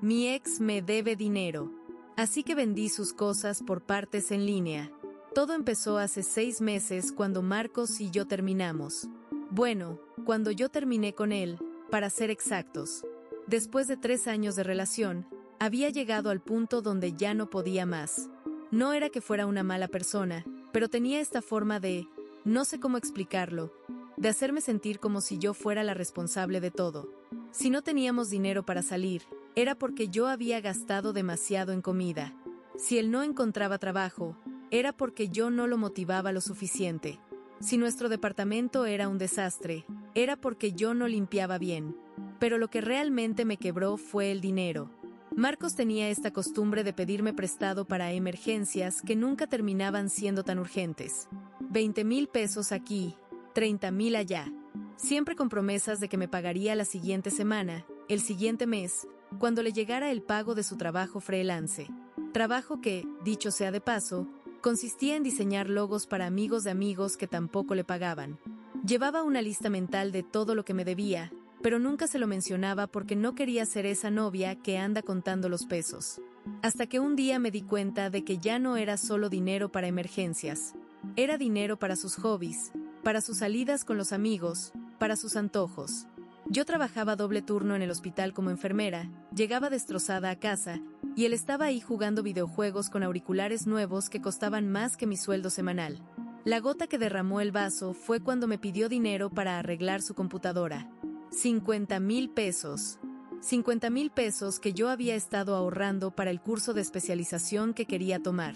Mi ex me debe dinero. Así que vendí sus cosas por partes en línea. Todo empezó hace 6 meses cuando Marcos y yo terminamos. Bueno, cuando yo terminé con él, para ser exactos. Después de 3 años de relación, había llegado al punto donde ya no podía más. No era que fuera una mala persona, pero tenía esta forma de, no sé cómo explicarlo, de hacerme sentir como si yo fuera la responsable de todo. Si no teníamos dinero para salir, era porque yo había gastado demasiado en comida. Si él no encontraba trabajo, era porque yo no lo motivaba lo suficiente. Si nuestro departamento era un desastre, era porque yo no limpiaba bien. Pero lo que realmente me quebró fue el dinero. Marcos tenía esta costumbre de pedirme prestado para emergencias que nunca terminaban siendo tan urgentes. 20,000 pesos aquí, 30,000 allá. Siempre con promesas de que me pagaría la siguiente semana, el siguiente mes, cuando le llegara el pago de su trabajo freelance. Trabajo que, dicho sea de paso, consistía en diseñar logos para amigos de amigos que tampoco le pagaban. Llevaba una lista mental de todo lo que me debía, pero nunca se lo mencionaba porque no quería ser esa novia que anda contando los pesos. Hasta que un día me di cuenta de que ya no era solo dinero para emergencias. Era dinero para sus hobbies, para sus salidas con los amigos, para sus antojos. Yo trabajaba doble turno en el hospital como enfermera, llegaba destrozada a casa, y él estaba ahí jugando videojuegos con auriculares nuevos que costaban más que mi sueldo semanal. La gota que derramó el vaso fue cuando me pidió dinero para arreglar su computadora. 50,000 pesos. 50,000 pesos que yo había estado ahorrando para el curso de especialización que quería tomar.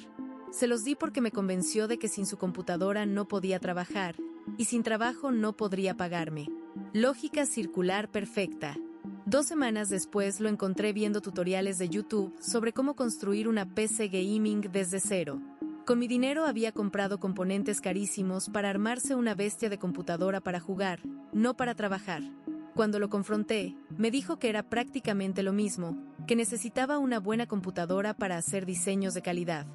Se los di porque me convenció de que sin su computadora no podía trabajar, y sin trabajo no podría pagarme. Lógica circular perfecta. 2 semanas después lo encontré viendo tutoriales de YouTube sobre cómo construir una PC gaming desde cero. Con mi dinero había comprado componentes carísimos para armarse una bestia de computadora para jugar, no para trabajar. Cuando lo confronté, me dijo que era prácticamente lo mismo, que necesitaba una buena computadora para hacer diseños de calidad.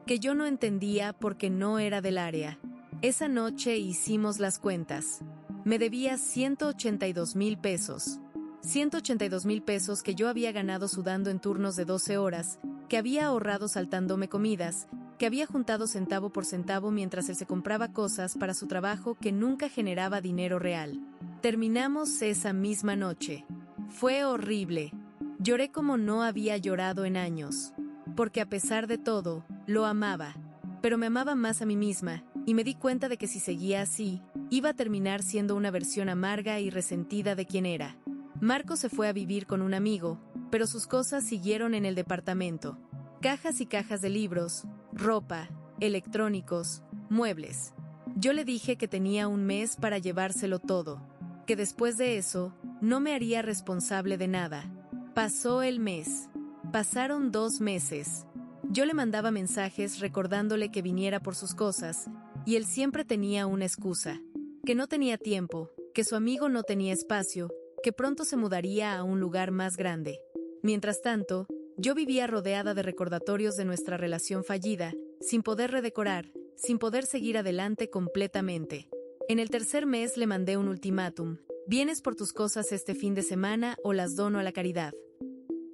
Que yo no entendía porque no era del área. Esa noche hicimos las cuentas. Me debía 182,000 pesos. 182,000 pesos que yo había ganado sudando en turnos de 12 horas, que había ahorrado saltándome comidas, que había juntado centavo por centavo mientras él se compraba cosas para su trabajo que nunca generaba dinero real. Terminamos esa misma noche. Fue horrible. Lloré como no había llorado en años. Porque a pesar de todo, lo amaba. Pero me amaba más a mí misma, y me di cuenta de que si seguía así, iba a terminar siendo una versión amarga y resentida de quien era. Marcos se fue a vivir con un amigo, pero sus cosas siguieron en el departamento. Cajas y cajas de libros, ropa, electrónicos, muebles. Yo le dije que tenía un mes para llevárselo todo, que después de eso, no me haría responsable de nada. Pasó el mes. Pasaron 2 meses. Yo le mandaba mensajes recordándole que viniera por sus cosas, y él siempre tenía una excusa. Que no tenía tiempo, que su amigo no tenía espacio, que pronto se mudaría a un lugar más grande. Mientras tanto, yo vivía rodeada de recordatorios de nuestra relación fallida, sin poder redecorar, sin poder seguir adelante completamente. En el 3er mes le mandé un ultimátum: ¿vienes por tus cosas este fin de semana o las dono a la caridad?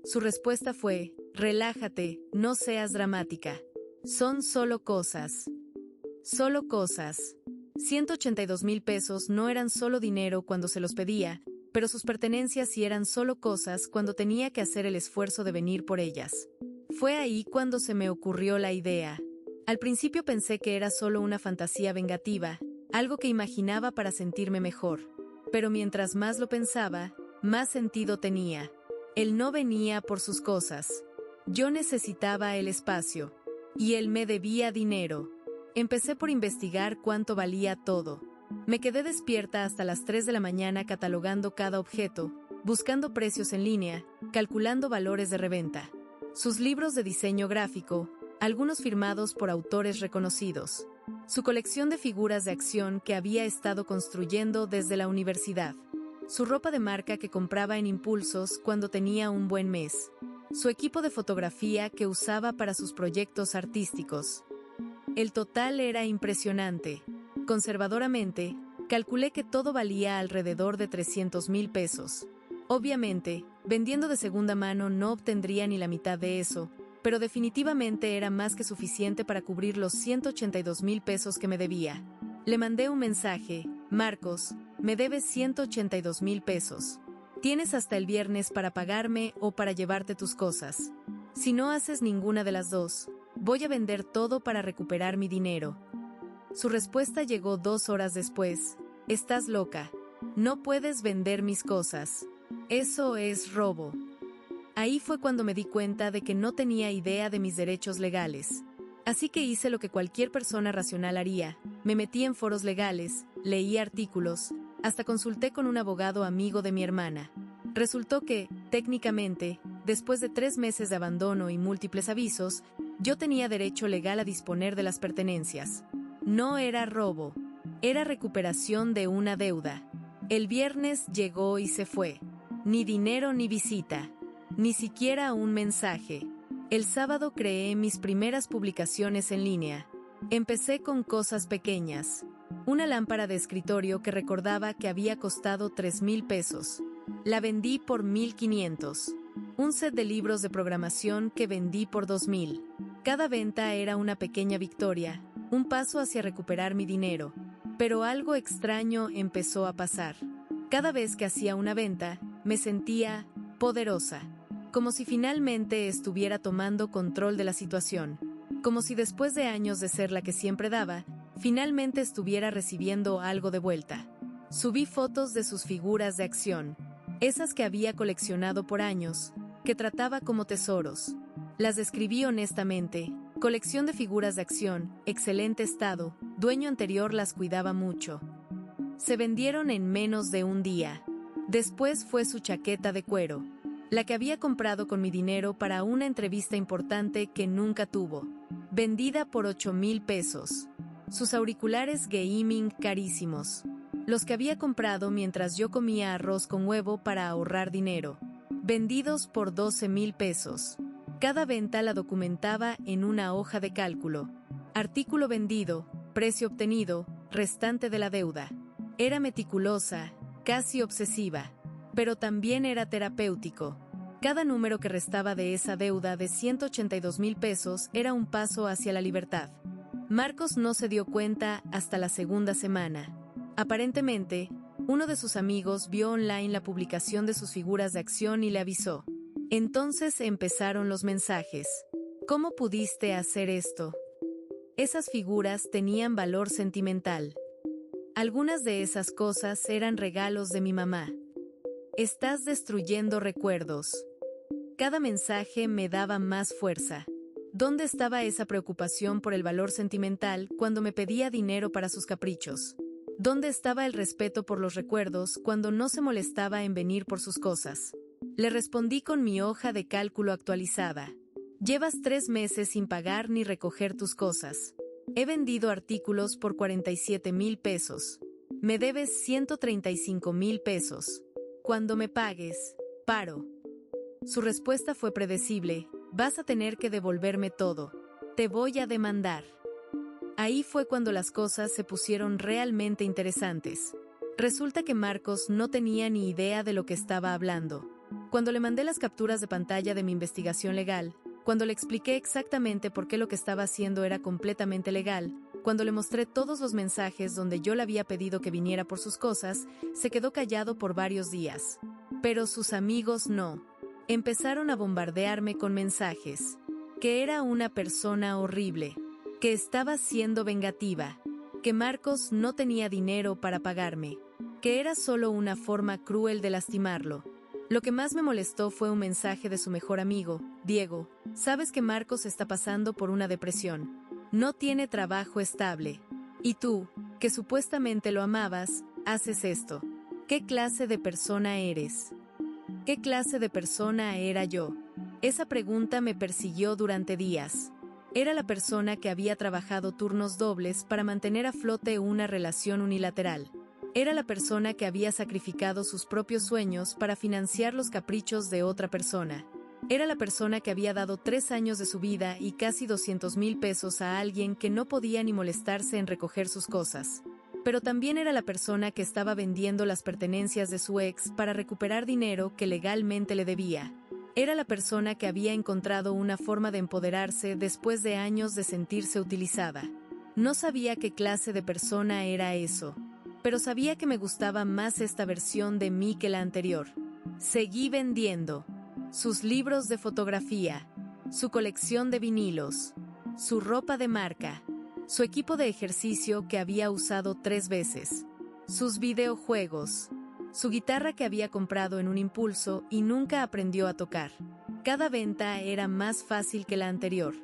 Su respuesta fue: relájate, no seas dramática. Son solo cosas. Solo cosas. 182,000 pesos no eran solo dinero cuando se los pedía, pero sus pertenencias sí eran solo cosas cuando tenía que hacer el esfuerzo de venir por ellas. Fue ahí cuando se me ocurrió la idea. Al principio pensé que era solo una fantasía vengativa, algo que imaginaba para sentirme mejor. Pero mientras más lo pensaba, más sentido tenía. Él no venía por sus cosas. Yo necesitaba el espacio. Y él me debía dinero. Empecé por investigar cuánto valía todo. Me quedé despierta hasta las 3 de la mañana catalogando cada objeto, buscando precios en línea, calculando valores de reventa. Sus libros de diseño gráfico, algunos firmados por autores reconocidos. Su colección de figuras de acción que había estado construyendo desde la universidad. Su ropa de marca que compraba en impulsos cuando tenía un buen mes. Su equipo de fotografía que usaba para sus proyectos artísticos. El total era impresionante. Conservadoramente, calculé que todo valía alrededor de 300,000 pesos. Obviamente, Vendiendo de segunda mano no obtendría ni la mitad de eso, pero definitivamente era más que suficiente para cubrir los 182,000 pesos que me debía. Le mandé un mensaje: Marcos, me debes 182,000 pesos. Tienes hasta el viernes para pagarme o para llevarte tus cosas. Si no haces ninguna de las dos, voy a vender todo para recuperar mi dinero. Su respuesta llegó 2 horas después: estás loca. No puedes vender mis cosas. Eso es robo. Ahí fue cuando me di cuenta de que no tenía idea de mis derechos legales. Así que hice lo que cualquier persona racional haría: me metí en foros legales, leí artículos, hasta consulté con un abogado amigo de mi hermana. Resultó que, técnicamente, después de 3 meses de abandono y múltiples avisos, yo tenía derecho legal a disponer de las pertenencias. No era robo, era recuperación de una deuda. El viernes llegó y se fue. Ni dinero ni visita. Ni siquiera un mensaje. El sábado creé mis primeras publicaciones en línea. Empecé con cosas pequeñas. Una lámpara de escritorio que recordaba que había costado 3,000 pesos. La vendí por 1,500. Un set de libros de programación que vendí por 2,000. Cada venta era una pequeña victoria, un paso hacia recuperar mi dinero. Pero algo extraño empezó a pasar. Cada vez que hacía una venta, me sentía poderosa. Como si finalmente estuviera tomando control de la situación. Como si después de años de ser la que siempre daba, finalmente estuviera recibiendo algo de vuelta. Subí fotos de sus figuras de acción. Esas que había coleccionado por años, que trataba como tesoros. Las describí honestamente: colección de figuras de acción, excelente estado, dueño anterior las cuidaba mucho. Se vendieron en menos de un día. Después fue su chaqueta de cuero, la que había comprado con mi dinero para una entrevista importante que nunca tuvo, vendida por 8,000 pesos. Sus auriculares gaming carísimos, los que había comprado mientras yo comía arroz con huevo para ahorrar dinero, vendidos por 12,000 pesos. Cada venta la documentaba en una hoja de cálculo. Artículo vendido, precio obtenido, restante de la deuda. Era meticulosa, casi obsesiva, pero también era terapéutico. Cada número que restaba de esa deuda de 182,000 pesos era un paso hacia la libertad. Marcos no se dio cuenta hasta la segunda semana. Aparentemente, uno de sus amigos vio online la publicación de sus figuras de acción y le avisó. Entonces empezaron los mensajes. ¿Cómo pudiste hacer esto? Esas figuras tenían valor sentimental. Algunas de esas cosas eran regalos de mi mamá. Estás destruyendo recuerdos. Cada mensaje me daba más fuerza. ¿Dónde estaba esa preocupación por el valor sentimental cuando me pedía dinero para sus caprichos? ¿Dónde estaba el respeto por los recuerdos cuando no se molestaba en venir por sus cosas? Le respondí con mi hoja de cálculo actualizada. Llevas 3 meses sin pagar ni recoger tus cosas. He vendido artículos por 47,000 pesos. Me debes 135,000 pesos. Cuando me pagues, paro. Su respuesta fue predecible: vas a tener que devolverme todo. Te voy a demandar. Ahí fue cuando las cosas se pusieron realmente interesantes. Resulta que Marcos no tenía ni idea de lo que estaba hablando. Cuando le mandé las capturas de pantalla de mi investigación legal, cuando le expliqué exactamente por qué lo que estaba haciendo era completamente legal, cuando le mostré todos los mensajes donde yo le había pedido que viniera por sus cosas, se quedó callado por varios días. Pero sus amigos no. Empezaron a bombardearme con mensajes. Que era una persona horrible. Que estaba siendo vengativa. Que Marcos no tenía dinero para pagarme. Que era solo una forma cruel de lastimarlo. Lo que más me molestó fue un mensaje de su mejor amigo: Diego, sabes que Marcos está pasando por una depresión. No tiene trabajo estable. Y tú, que supuestamente lo amabas, haces esto. ¿Qué clase de persona eres? ¿Qué clase de persona era yo? Esa pregunta me persiguió durante días. Era la persona que había trabajado turnos dobles para mantener a flote una relación unilateral. Era la persona que había sacrificado sus propios sueños para financiar los caprichos de otra persona. Era la persona que había dado 3 años de su vida y casi 200,000 pesos a alguien que no podía ni molestarse en recoger sus cosas. pero también era la persona que estaba vendiendo las pertenencias de su ex para recuperar dinero que legalmente le debía. Era la persona que había encontrado una forma de empoderarse después de años de sentirse utilizada. No sabía qué clase de persona era eso, pero sabía que me gustaba más esta versión de mí que la anterior. Seguí vendiendo sus libros de fotografía, su colección de vinilos, su ropa de marca, su equipo de ejercicio que había usado 3 veces, sus videojuegos, su guitarra que había comprado en un impulso y nunca aprendió a tocar. Cada venta era más fácil que la anterior.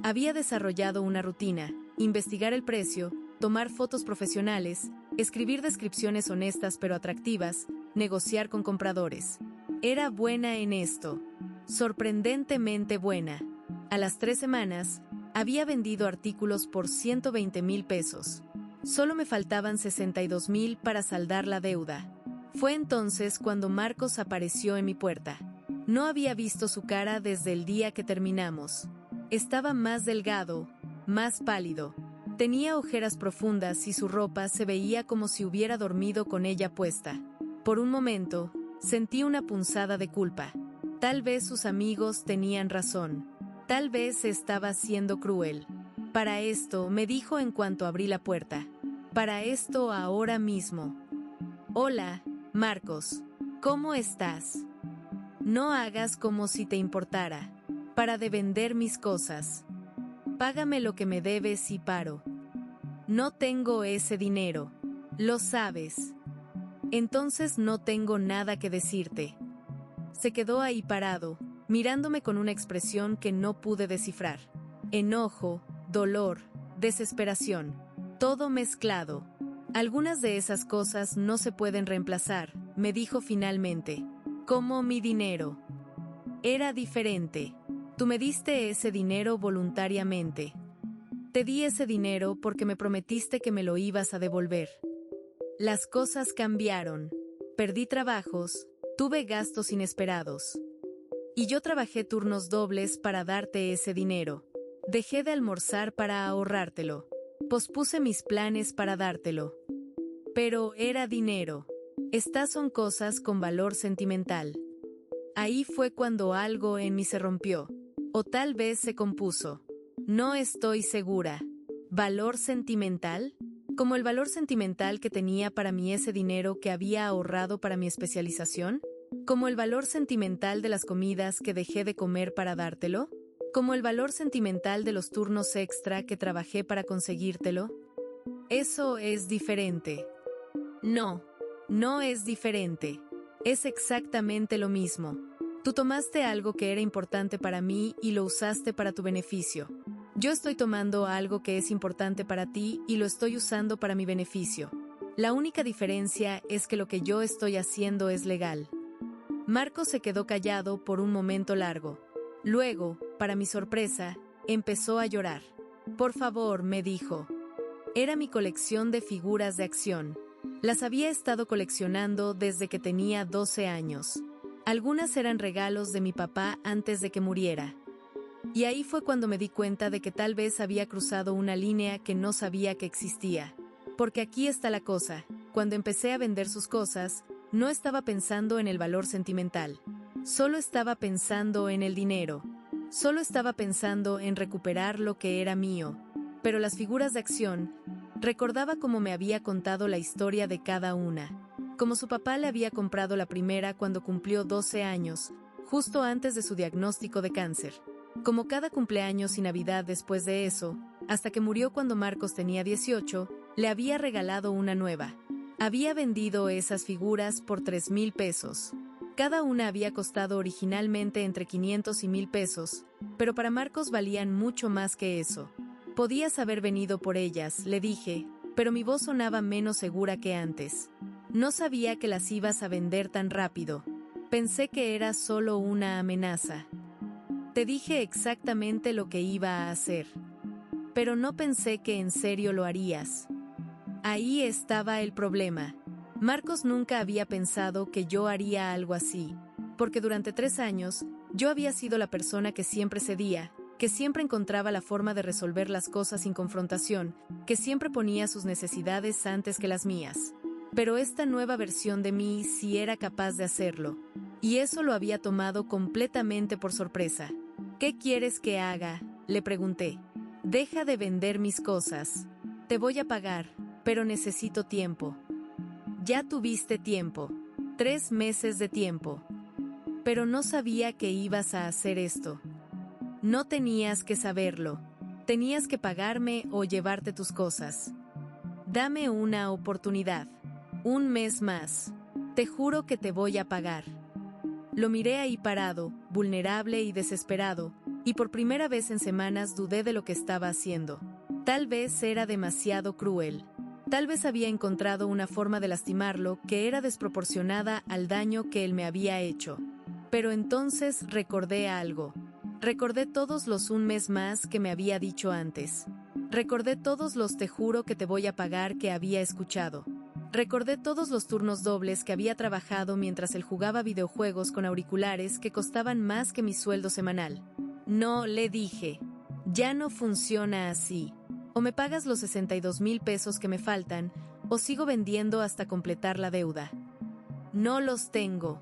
Había desarrollado una rutina: investigar el precio, tomar fotos profesionales, escribir descripciones honestas pero atractivas, negociar con compradores. Era buena en esto, sorprendentemente buena. A las 3 semanas, había vendido artículos por 120,000 pesos. Solo me faltaban 62,000 para saldar la deuda. Fue entonces cuando Marcos apareció en mi puerta. No había visto su cara desde el día que terminamos. Estaba más delgado, más pálido. Tenía ojeras profundas y su ropa se veía como si hubiera dormido con ella puesta. Por un momento, sentí una punzada de culpa. Tal vez sus amigos tenían razón. Tal vez estaba siendo cruel. Para esto, me dijo en cuanto abrí la puerta. Para esto ahora mismo. Hola, Marcos. ¿Cómo estás? No hagas como si te importara. Para de vender mis cosas. Págame lo que me debes y paro. No tengo ese dinero. Lo sabes. Entonces no tengo nada que decirte. Se quedó ahí parado, mirándome con una expresión que no pude descifrar. Enojo, dolor, desesperación. Todo mezclado. Algunas de esas cosas no se pueden reemplazar, me dijo finalmente. Como mi dinero. Era diferente. Tú me diste ese dinero voluntariamente. Te di ese dinero porque me prometiste que me lo ibas a devolver. Las cosas cambiaron. Perdí trabajos, tuve gastos inesperados. Y yo trabajé turnos dobles para darte ese dinero. Dejé de almorzar para ahorrártelo. Pospuse mis planes para dártelo. Pero era dinero. Estas son cosas con valor sentimental. Ahí fue cuando algo en mí se rompió. O tal vez se compuso. No estoy segura. ¿Valor sentimental? ¿Como el valor sentimental que tenía para mí ese dinero que había ahorrado para mi especialización? ¿Como el valor sentimental de las comidas que dejé de comer para dártelo? ¿Como el valor sentimental de los turnos extra que trabajé para conseguírtelo? Eso es diferente. No, no es diferente. Es exactamente lo mismo. Tú tomaste algo que era importante para mí y lo usaste para tu beneficio. Yo estoy tomando algo que es importante para ti y lo estoy usando para mi beneficio. La única diferencia es que lo que yo estoy haciendo es legal. Marcos se quedó callado por un momento largo. Luego, para mi sorpresa, empezó a llorar. Por favor, me dijo. Era mi colección de figuras de acción. Las había estado coleccionando desde que tenía 12 años. Algunas eran regalos de mi papá antes de que muriera. Y ahí fue cuando me di cuenta de que tal vez había cruzado una línea que no sabía que existía. Porque aquí está la cosa: cuando empecé a vender sus cosas, no estaba pensando en el valor sentimental. Solo estaba pensando en el dinero. Solo estaba pensando en recuperar lo que era mío. Pero las figuras de acción, recordaba cómo me había contado la historia de cada una. Como su papá le había comprado la primera cuando cumplió 12 años, justo antes de su diagnóstico de cáncer. Como cada cumpleaños y Navidad después de eso, hasta que murió cuando Marcos tenía 18, le había regalado una nueva. Había vendido esas figuras por 3,000 pesos. Cada una había costado originalmente entre 500 y 1,000 pesos, pero para Marcos valían mucho más que eso. Podías haber venido por ellas, le dije, pero mi voz sonaba menos segura que antes. No sabía que las ibas a vender tan rápido. Pensé que era solo una amenaza. Te dije exactamente lo que iba a hacer. Pero no pensé que en serio lo harías. Ahí estaba el problema. Marcos nunca había pensado que yo haría algo así, porque durante 3 años, yo había sido la persona que siempre cedía, que siempre encontraba la forma de resolver las cosas sin confrontación, que siempre ponía sus necesidades antes que las mías. Pero esta nueva versión de mí sí era capaz de hacerlo. Y eso lo había tomado completamente por sorpresa. ¿Qué quieres que haga?, le pregunté. Deja de vender mis cosas. Te voy a pagar, pero necesito tiempo. Ya tuviste tiempo. 3 meses de tiempo. Pero no sabía que ibas a hacer esto. No tenías que saberlo. Tenías que pagarme o llevarte tus cosas. Dame una oportunidad. 1 mes más. Te juro que te voy a pagar. Lo miré ahí parado, vulnerable y desesperado, y por primera vez en semanas dudé de lo que estaba haciendo. Tal vez era demasiado cruel. Tal vez había encontrado una forma de lastimarlo que era desproporcionada al daño que él me había hecho. Pero entonces recordé algo. Recordé todos los 1 mes más que me había dicho antes. Recordé todos los te juro que te voy a pagar que había escuchado. Recordé todos los turnos dobles que había trabajado mientras él jugaba videojuegos con auriculares que costaban más que mi sueldo semanal. No, le dije. Ya no funciona así. O me pagas los 62,000 pesos que me faltan, o sigo vendiendo hasta completar la deuda. No los tengo.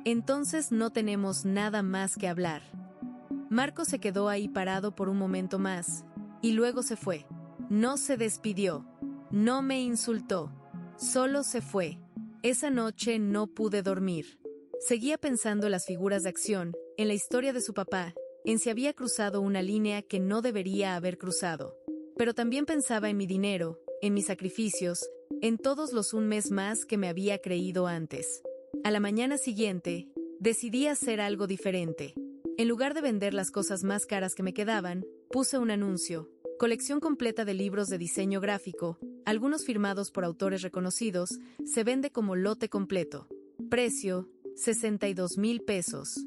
Entonces no tenemos nada más que hablar. Marcos se quedó ahí parado por un momento más, y luego se fue. No se despidió. No me insultó. Solo se fue. Esa noche no pude dormir. Seguía pensando en las figuras de acción, en la historia de su papá, en si había cruzado una línea que no debería haber cruzado. Pero también pensaba en mi dinero, en mis sacrificios, en todos los 1 mes más que me había creído antes. A la mañana siguiente, decidí hacer algo diferente. En lugar de vender las cosas más caras que me quedaban, puse un anuncio: colección completa de libros de diseño gráfico, algunos firmados por autores reconocidos, se vende como lote completo. Precio: 62,000 pesos.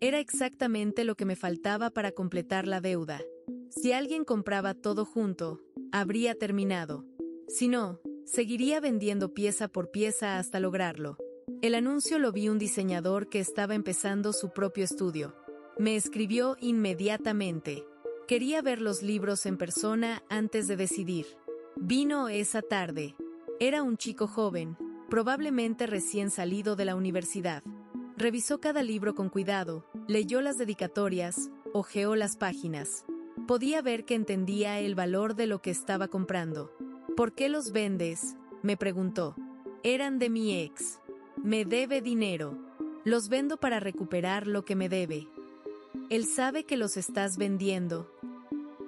Era exactamente lo que me faltaba para completar la deuda. Si alguien compraba todo junto, habría terminado. Si no, seguiría vendiendo pieza por pieza hasta lograrlo. El anuncio lo vi un diseñador que estaba empezando su propio estudio. Me escribió inmediatamente. Quería ver los libros en persona antes de decidir. Vino esa tarde. Era un chico joven, probablemente recién salido de la universidad. Revisó cada libro con cuidado, leyó las dedicatorias, hojeó las páginas. Podía ver que entendía el valor de lo que estaba comprando. ¿Por qué los vendes?, me preguntó. Eran de mi ex. Me debe dinero. Los vendo para recuperar lo que me debe. ¿Él sabe que los estás vendiendo?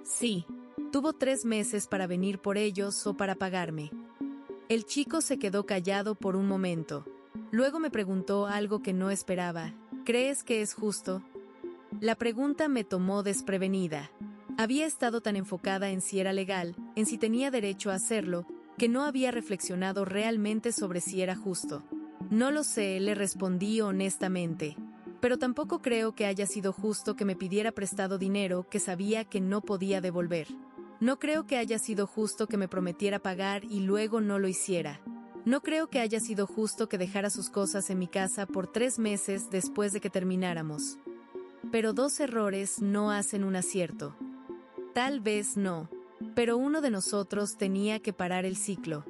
Sí. Tuvo 3 meses para venir por ellos o para pagarme. El chico se quedó callado por un momento. Luego me preguntó algo que no esperaba. ¿Crees que es justo? La pregunta me tomó desprevenida. Había estado tan enfocada en si era legal, en si tenía derecho a hacerlo, que no había reflexionado realmente sobre si era justo. No lo sé, le respondí honestamente. Pero tampoco creo que haya sido justo que me pidiera prestado dinero que sabía que no podía devolver. No creo que haya sido justo que me prometiera pagar y luego no lo hiciera. No creo que haya sido justo que dejara sus cosas en mi casa por 3 meses después de que termináramos. Pero 2 errores no hacen un acierto. Tal vez no, pero uno de nosotros tenía que parar el ciclo.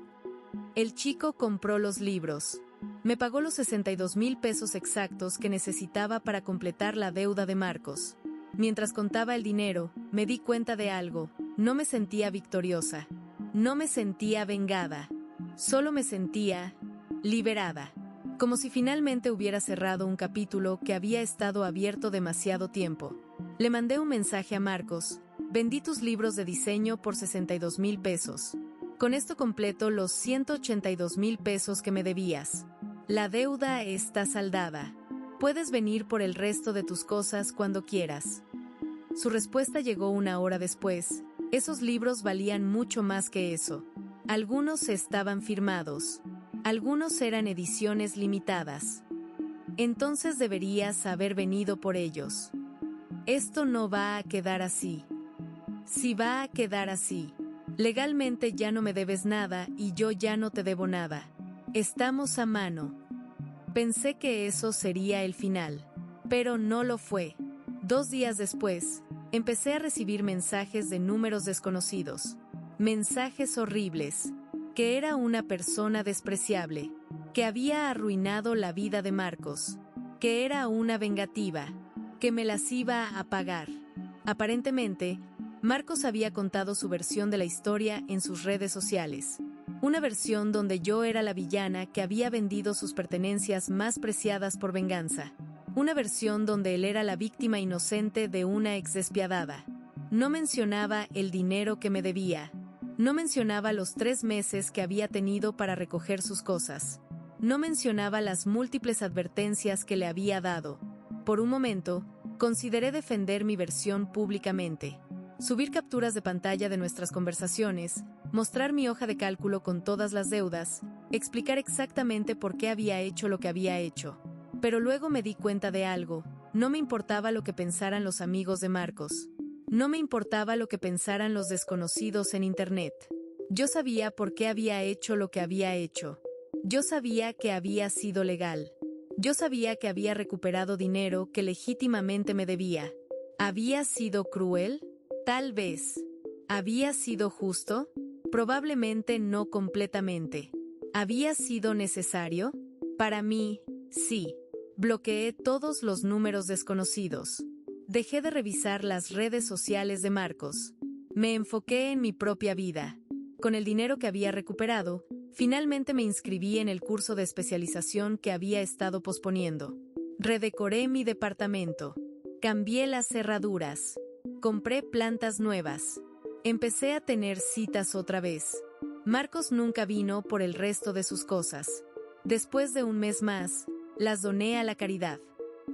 El chico compró los libros. Me pagó los 62,000 pesos exactos que necesitaba para completar la deuda de Marcos. Mientras contaba el dinero, me di cuenta de algo. No me sentía victoriosa. No me sentía vengada. Solo me sentía liberada. Como si finalmente hubiera cerrado un capítulo que había estado abierto demasiado tiempo. Le mandé un mensaje a Marcos. Vendí tus libros de diseño por 62,000 pesos. Con esto completo los 182,000 pesos que me debías. La deuda está saldada. Puedes venir por el resto de tus cosas cuando quieras. Su respuesta llegó 1 hora después. Esos libros valían mucho más que eso. Algunos estaban firmados. Algunos eran ediciones limitadas. Entonces deberías haber venido por ellos. Esto no va a quedar así. Si va a quedar así. Legalmente ya no me debes nada y yo ya no te debo nada. Estamos a mano. Pensé que eso sería el final. Pero no lo fue. 2 días después, empecé a recibir mensajes de números desconocidos. Mensajes horribles. Que era una persona despreciable. Que había arruinado la vida de Marcos. Que era una vengativa. Que me las iba a pagar. Aparentemente, Marcos había contado su versión de la historia en sus redes sociales. Una versión donde yo era la villana que había vendido sus pertenencias más preciadas por venganza. Una versión donde él era la víctima inocente de una ex despiadada. No mencionaba el dinero que me debía. No mencionaba los 3 meses que había tenido para recoger sus cosas. No mencionaba las múltiples advertencias que le había dado. Por un momento, consideré defender mi versión públicamente. Subir capturas de pantalla de nuestras conversaciones, mostrar mi hoja de cálculo con todas las deudas, explicar exactamente por qué había hecho lo que había hecho. Pero luego me di cuenta de algo. No me importaba lo que pensaran los amigos de Marcos. No me importaba lo que pensaran los desconocidos en Internet. Yo sabía por qué había hecho lo que había hecho. Yo sabía que había sido legal. Yo sabía que había recuperado dinero que legítimamente me debía. ¿Había sido cruel? Tal vez. ¿Había sido justo? Probablemente no completamente. ¿Había sido necesario? Para mí, sí. Bloqueé todos los números desconocidos. Dejé de revisar las redes sociales de Marcos. Me enfoqué en mi propia vida. Con el dinero que había recuperado, finalmente me inscribí en el curso de especialización que había estado posponiendo. Redecoré mi departamento. Cambié las cerraduras. Compré plantas nuevas. Empecé a tener citas otra vez. Marcos nunca vino por el resto de sus cosas. Después de un mes más, las doné a la caridad.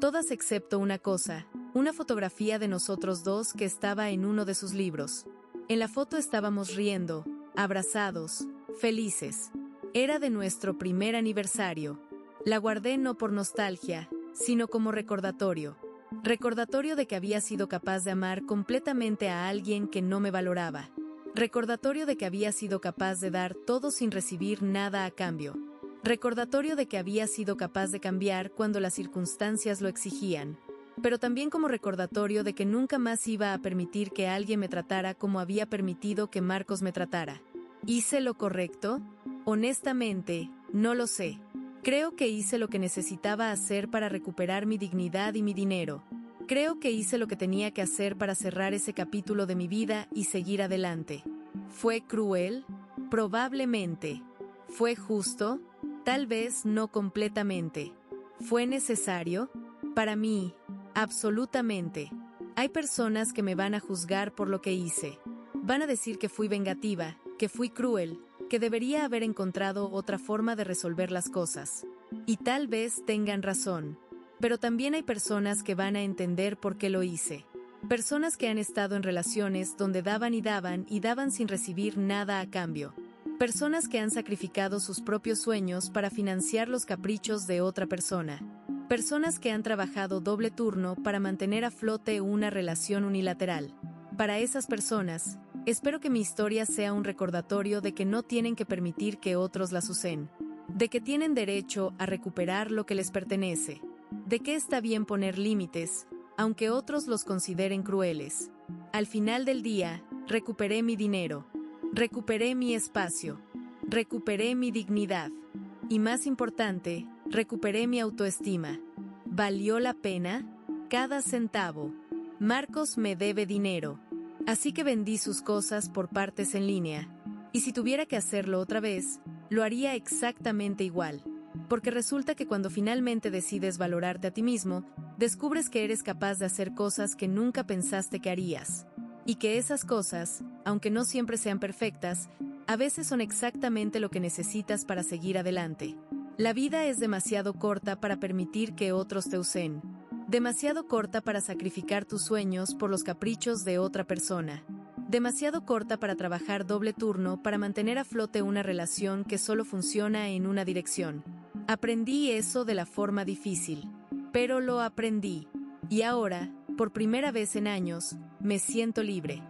Todas excepto una cosa, una fotografía de nosotros dos que estaba en uno de sus libros. En la foto estábamos riendo, abrazados, felices. Era de nuestro primer aniversario. La guardé no por nostalgia, sino como recordatorio. Recordatorio de que había sido capaz de amar completamente a alguien que no me valoraba. Recordatorio de que había sido capaz de dar todo sin recibir nada a cambio. Recordatorio de que había sido capaz de cambiar cuando las circunstancias lo exigían. Pero también como recordatorio de que nunca más iba a permitir que alguien me tratara como había permitido que Marcos me tratara. ¿Hice lo correcto? Honestamente, no lo sé. Creo que hice lo que necesitaba hacer para recuperar mi dignidad y mi dinero. Creo que hice lo que tenía que hacer para cerrar ese capítulo de mi vida y seguir adelante. ¿Fue cruel? Probablemente. ¿Fue justo? Tal vez no completamente. ¿Fue necesario? Para mí, absolutamente. Hay personas que me van a juzgar por lo que hice. Van a decir que fui vengativa, que fui cruel, que debería haber encontrado otra forma de resolver las cosas. Y tal vez tengan razón. Pero también hay personas que van a entender por qué lo hice. Personas que han estado en relaciones donde daban y daban sin recibir nada a cambio. Personas que han sacrificado sus propios sueños para financiar los caprichos de otra persona. Personas que han trabajado doble turno para mantener a flote una relación unilateral. Para esas personas, espero que mi historia sea un recordatorio de que no tienen que permitir que otros las usen. De que tienen derecho a recuperar lo que les pertenece. De que está bien poner límites, aunque otros los consideren crueles. Al final del día, recuperé mi dinero. Recuperé mi espacio. Recuperé mi dignidad. Y más importante, recuperé mi autoestima. ¿Valió la pena? Cada centavo. Marcos me debe dinero. Así que vendí sus cosas por partes en línea. Y si tuviera que hacerlo otra vez, lo haría exactamente igual. Porque resulta que cuando finalmente decides valorarte a ti mismo, descubres que eres capaz de hacer cosas que nunca pensaste que harías. Y que esas cosas, aunque no siempre sean perfectas, a veces son exactamente lo que necesitas para seguir adelante. La vida es demasiado corta para permitir que otros te usen. Demasiado corta para sacrificar tus sueños por los caprichos de otra persona. Demasiado corta para trabajar doble turno para mantener a flote una relación que solo funciona en una dirección. Aprendí eso de la forma difícil. Pero lo aprendí. Y ahora, por primera vez en años, me siento libre.